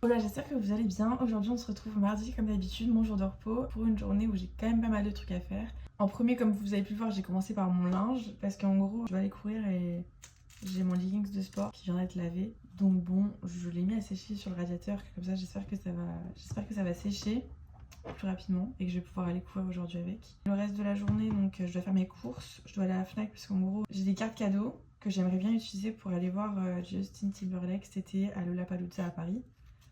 Voilà, j'espère que vous allez bien. Aujourd'hui on se retrouve mardi comme d'habitude, mon jour de repos, pour une journée où j'ai quand même pas mal de trucs à faire. En premier, comme vous avez pu le voir, j'ai commencé par mon linge parce qu'en gros je vais aller courir et j'ai mon leggings de sport qui vient d'être lavé. Donc bon, je l'ai mis à sécher sur le radiateur, comme ça j'espère que ça va sécher plus rapidement et que je vais pouvoir aller courir aujourd'hui avec. Le reste de la journée, donc je dois faire mes courses, je dois aller à la Fnac parce qu'en gros j'ai des cartes cadeaux que j'aimerais bien utiliser pour aller voir Justin Timberlake cet été à Lollapalooza à Paris.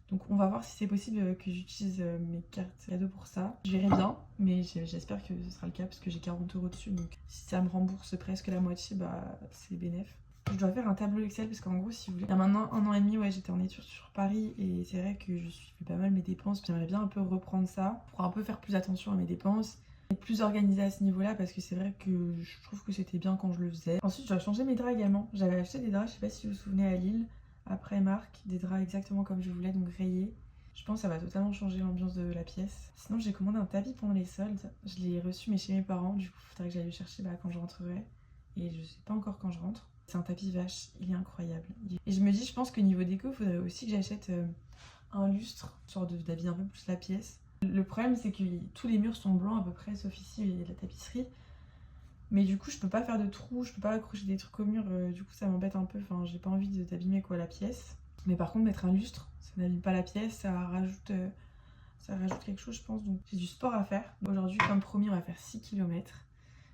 Donc on va voir si c'est possible que j'utilise mes cartes cadeaux pour ça. Je verrai bien, mais j'espère que ce sera le cas parce que j'ai 40 € dessus. Donc si ça me rembourse presque la moitié, bah c'est bénéf. Je dois faire un tableau Excel parce qu'en gros, si vous voulez, il y a maintenant 1 an et demi, ouais, j'étais en études sur Paris et c'est vrai que je suis pas mal mes dépenses. J'aimerais bien un peu reprendre ça pour un peu faire plus attention à mes dépenses. Être plus organisée à ce niveau-là parce que c'est vrai que je trouve que c'était bien quand je le faisais. Ensuite, je dois changer mes draps également. J'avais acheté des draps, je sais pas si vous vous souvenez, à Lille. Après Marc, des draps exactement comme je voulais, donc rayés. Je pense que ça va totalement changer l'ambiance de la pièce. Sinon j'ai commandé un tapis pendant les soldes. Je l'ai reçu mais chez mes parents, du coup il faudrait que j'aille le chercher quand je rentrerai. Et je sais pas encore quand je rentre. C'est un tapis vache, il est incroyable. Et je me dis, je pense que niveau déco, il faudrait aussi que j'achète un lustre, genre d'habiller un peu plus la pièce. Le problème c'est que tous les murs sont blancs à peu près, sauf ici il y a de la tapisserie. Mais du coup je peux pas faire de trous, je peux pas accrocher des trucs au mur, du coup ça m'embête un peu, enfin j'ai pas envie d'abîmer quoi la pièce. Mais par contre mettre un lustre, ça n'abîme pas la pièce, ça rajoute quelque chose je pense. Donc j'ai du sport à faire. Aujourd'hui comme promis on va faire 6 km.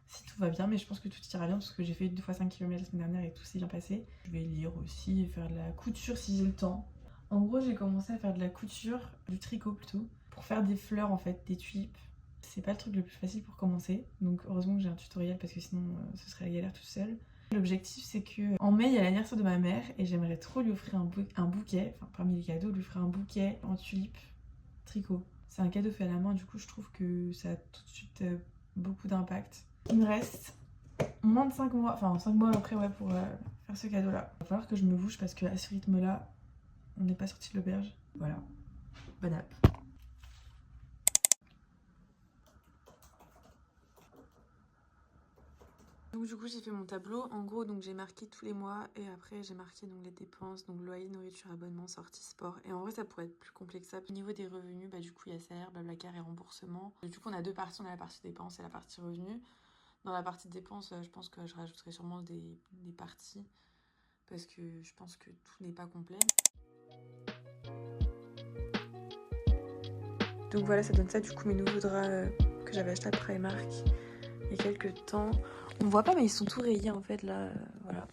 Si tout va bien, mais je pense que tout ira bien parce que j'ai fait 2 fois 5 km la semaine dernière et tout s'est bien passé. Je vais lire aussi et faire de la couture si j'ai le temps. En gros j'ai commencé à faire de la couture, du tricot plutôt, pour faire des fleurs en fait, des tulipes. C'est pas le truc le plus facile pour commencer, donc heureusement que j'ai un tutoriel parce que sinon ce serait la galère tout seul. L'objectif c'est que en mai il y a l'anniversaire de ma mère et j'aimerais trop lui offrir un bouquet, enfin parmi les cadeaux, lui offrir un bouquet en tulipes tricot. C'est un cadeau fait à la main, du coup je trouve que ça a tout de suite beaucoup d'impact. Il me reste moins de 5 mois, enfin 5 mois après ouais pour faire ce cadeau là. Il va falloir que je me bouge parce qu'à ce rythme là, on n'est pas sorti de l'auberge. Voilà, bonne app. Donc du coup j'ai fait mon tableau, en gros donc j'ai marqué tous les mois et après j'ai marqué donc les dépenses, donc loyer, nourriture, abonnement, sortie, sport. Et en vrai ça pourrait être plus complexe ça. Au niveau des revenus, bah du coup il y a salaire, blablacar et remboursement. Du coup on a deux parties, on a la partie dépenses et la partie revenus. Dans la partie dépenses, je pense que je rajouterai sûrement des parties parce que je pense que tout n'est pas complet. Donc voilà, ça donne ça du coup mes nouveaux draps que j'avais acheté à Primark il y a quelques temps. On voit pas mais ils sont tout rayés en fait là, voilà.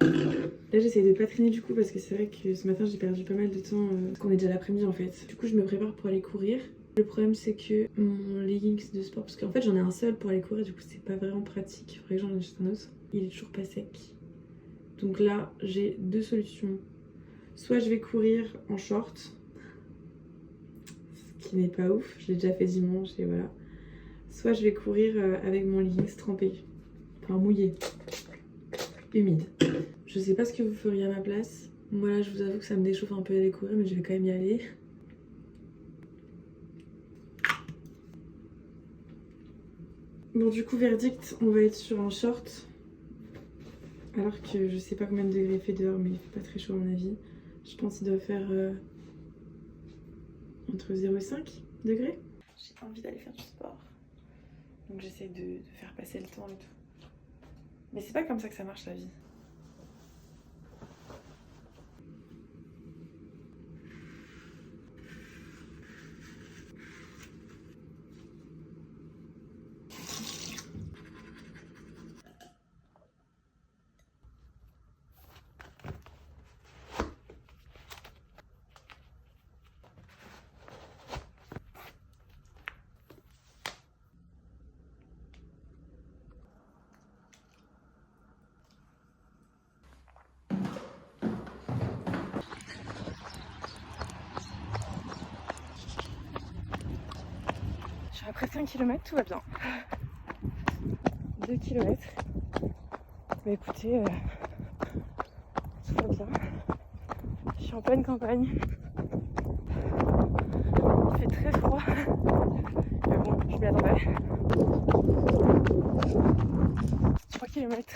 Là j'essaie de pas traîner du coup parce que c'est vrai que ce matin j'ai perdu pas mal de temps parce qu'on est déjà l'après-midi en fait. Du coup je me prépare pour aller courir. Le problème c'est que mon leggings de sport, parce qu'en fait j'en ai un seul pour aller courir, du coup c'est pas vraiment pratique, il faudrait que j'en achète un autre. Il est toujours pas sec. Donc là j'ai deux solutions. Soit je vais courir en short, ce qui n'est pas ouf, je l'ai déjà fait dimanche et voilà. Soit je vais courir avec mon leggings trempé, enfin mouillé, humide. Je sais pas ce que vous feriez à ma place. Moi là je vous avoue que ça me déchauffe un peu d'aller courir mais je vais quand même y aller. Bon du coup verdict, on va être sur un short. Alors que je sais pas combien de degrés il fait dehors mais il fait pas très chaud à mon avis. Je pense qu'il doit faire entre 0 et 5 degrés. J'ai envie d'aller faire du sport. Donc j'essaie de faire passer le temps et tout. Mais c'est pas comme ça que ça marche la vie. Après 5 km, tout va bien. 2 km. Bah écoutez, tout va bien. Je suis en pleine campagne. Il fait très froid. Mais bon, je m'y attendais. 3 km.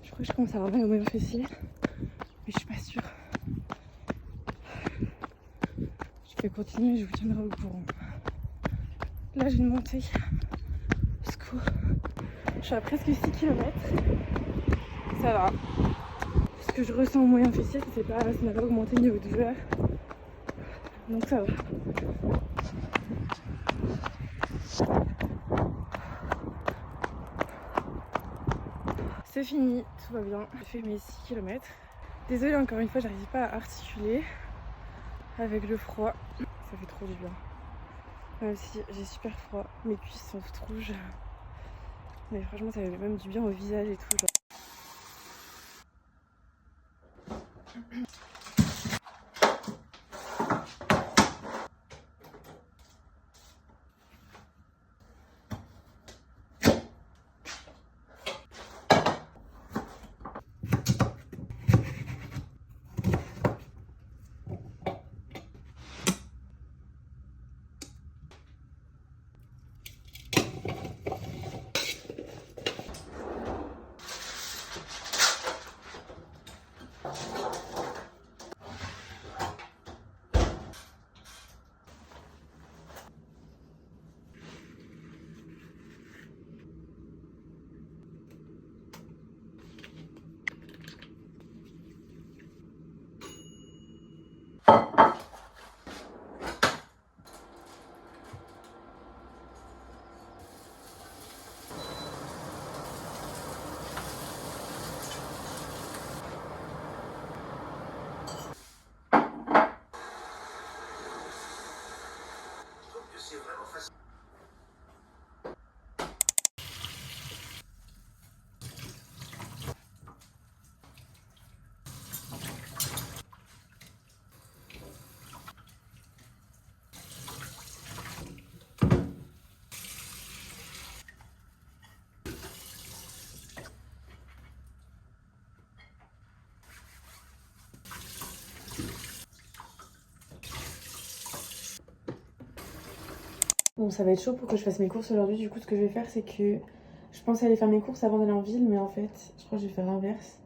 Je crois que je commence à avoir mal au moyen fessier. Mais je suis pas sûre. Je vais continuer, je vous tiendrai au courant. Là j'ai une montée. Au secours. Je suis à presque 6 km. Ça va. Ce que je ressens au moyen fessier, ça n'a pas augmenté le niveau de douleur. Donc ça va. C'est fini, tout va bien. J'ai fait mes 6 km. Désolée encore une fois, j'arrive pas à articuler avec le froid. Ça fait trop du bien. Même si j'ai super froid, mes cuisses sont toutes rouges. Mais franchement, ça fait même du bien au visage et tout. Genre. Bon, ça va être chaud pour que je fasse mes courses aujourd'hui. Du coup, ce que je vais faire, c'est que je pensais aller faire mes courses avant d'aller en ville, mais en fait, je crois que je vais faire l'inverse.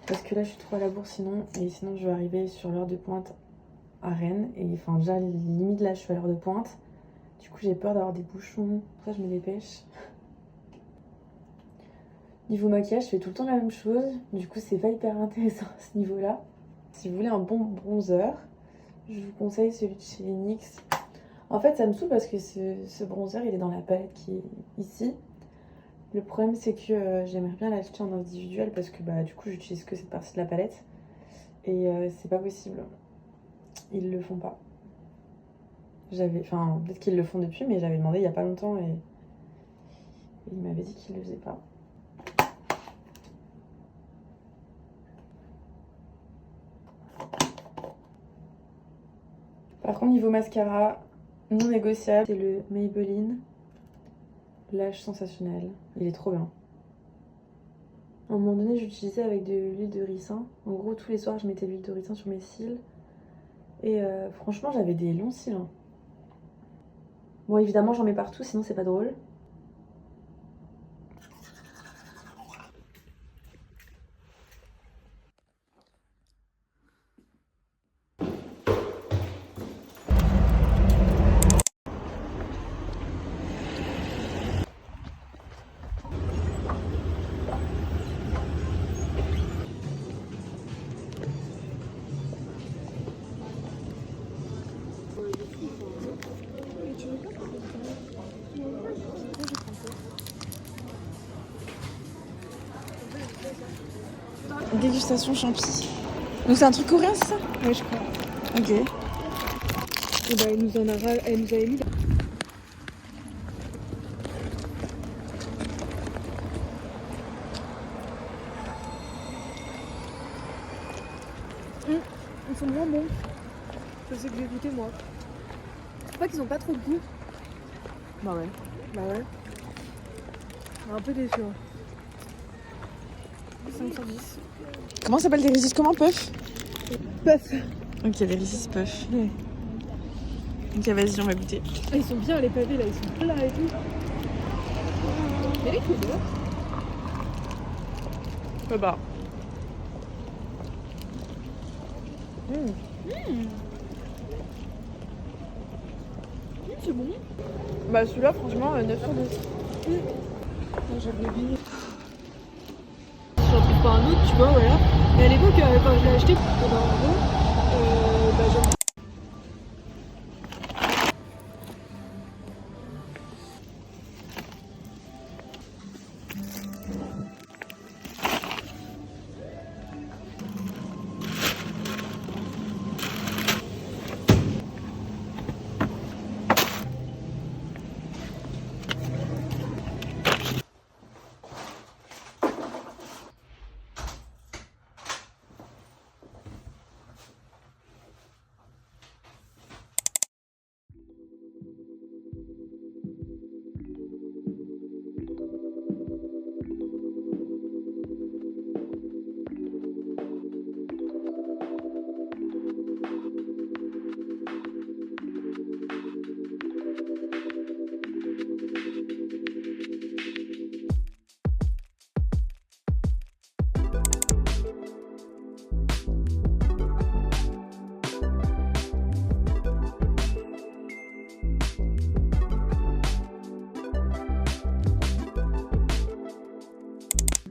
Parce que là, je suis trop à la bourre sinon. Et sinon, je vais arriver sur l'heure de pointe à Rennes. Et enfin, déjà, limite là, je suis à l'heure de pointe. Du coup, j'ai peur d'avoir des bouchons. Pour ça, je me dépêche. Niveau maquillage, je fais tout le temps la même chose. Du coup, c'est pas hyper intéressant à ce niveau-là. Si vous voulez un bon bronzer, je vous conseille celui de chez NYX. En fait, ça me saoule parce que ce bronzer, il est dans la palette qui est ici. Le problème, c'est que j'aimerais bien l'acheter en individuel parce que bah, du coup, j'utilise que cette partie de la palette. Et c'est pas possible. Ils le font pas. Enfin, peut-être qu'ils le font depuis, mais j'avais demandé il y a pas longtemps et ils m'avaient dit qu'ils le faisaient pas. Par contre, niveau mascara, non négociable, c'est le Maybelline Lash Sensationnel. Il est trop bien. À un moment donné, j'utilisais avec de l'huile de ricin. En gros, tous les soirs, je mettais de l'huile de ricin sur mes cils. Et franchement, j'avais des longs cils. Hein. Bon, évidemment, j'en mets partout, sinon c'est pas drôle. Dégustation champi. Donc c'est un truc coréen, c'est ça? Ouais, je crois. Ok. Et bah, elle nous avait mis. Ils sont moins bons. C'est ce que j'ai goûté moi. Je crois qu'ils ont pas trop de goût. Bah ouais. Bah ouais. Un peu déçu. 5 sur 10. Comment s'appelle les Reese's? Comment, Puff? Puff. Ok, les Reese's Puff. Ouais. Ok, vas-y, on va goûter. Ah, ils sont bien les pavés là, ils sont plats et tout. Et les couleurs. Bah. c'est bon. Bah celui-là franchement 9 sur 10. J'avais oublié. J'en trouve pas un autre, tu vois, voilà. Mais à l'époque, quand je l'ai acheté pour 1 euro, bah j'en...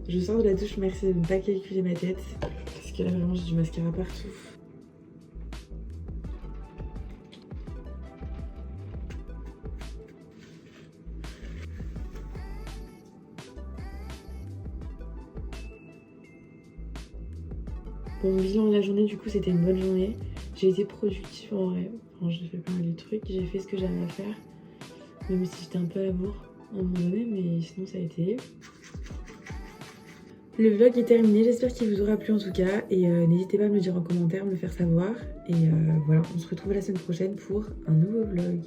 Je sors de la douche, merci de ne pas calculer ma tête. Parce que là vraiment j'ai du mascara partout. Bon, bilan de la journée, du coup c'était une bonne journée. J'ai été productive en vrai. Enfin, j'ai fait pas mal de trucs, j'ai fait ce que j'avais à faire. Même si j'étais un peu à la bourre à un moment donné, mais sinon ça a été. Le vlog est terminé, j'espère qu'il vous aura plu en tout cas. Et n'hésitez pas à me le dire en commentaire, me le faire savoir. Et voilà, on se retrouve la semaine prochaine pour un nouveau vlog.